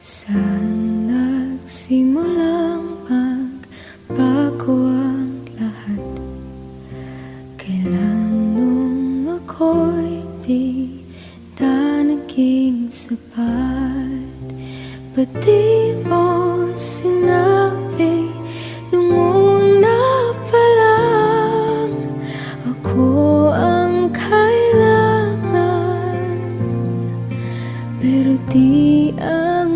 Saan nagsimulang magbago ang lahat? Kailan nung ako'y di na naging sapat? Ba't di mo sinabi nung una pa lang ako ang kailangan, pero di ang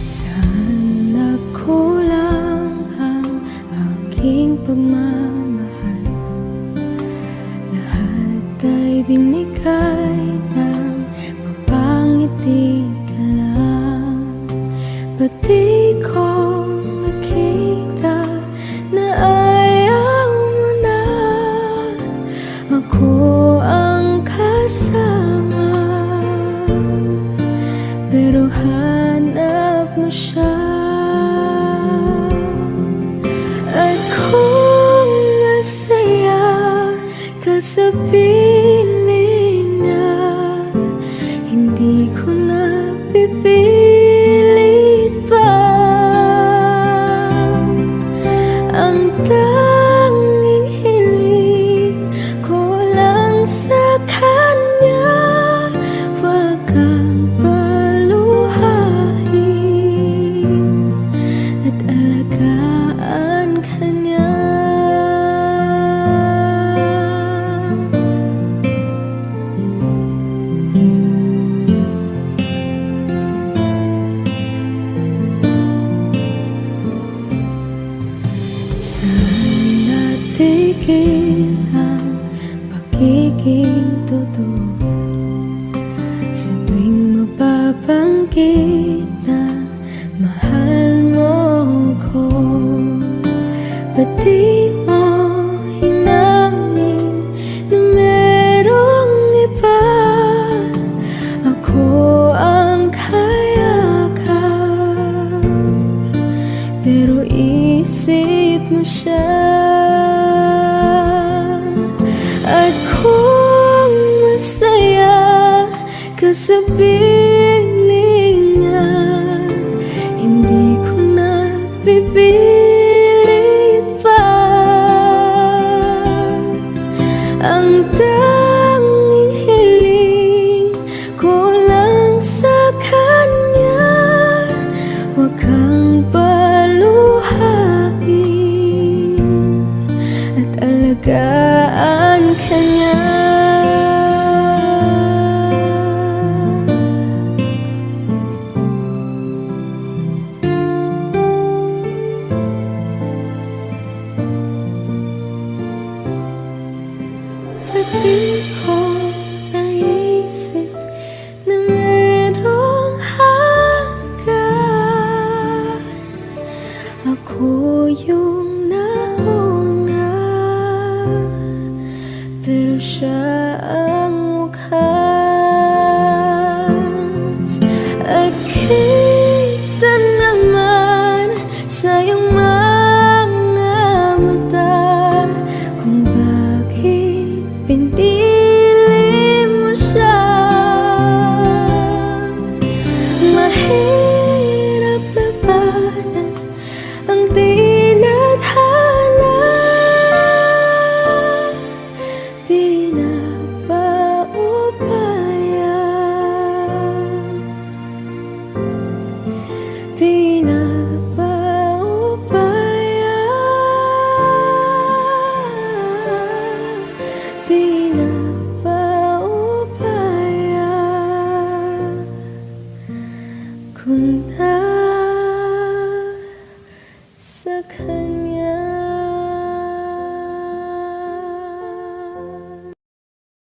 saan nagkulang ang aking pagmamahal? Lahat ay binigay ng mapangiti ka lang. Ba't di ko nakita na ayaw mo na ako ang kasama? Pero hanap mo siya. At kung masaya ka sa piling niya, hindi ko na pipilit pa. Ang tanging hiling ko lang sa kanya, wag kang at alagaan ka niya. Saan natigil ang pagiging totoo? Sa tuwing mapabanggit na mahal mo ko, ba't di mo hinamin na merong iba? Ako ang kayakap, pero isip mo siya. At kung masaya ka sa piling niya, hindi ko na pipilit pa. Ang tanging hiling ko lang sa kanya, wag kang paluhain at alagaan ka niya. Di ko naisip na merong hanggan. Ako yung nauna, pero siya ang wakas. At kita naman sa iyong mga mata kung bakit pinili mo siya. Mahirap labanan ang tinadhana, pinapaubaya, pinapaubaya, pinapaubaya ko na.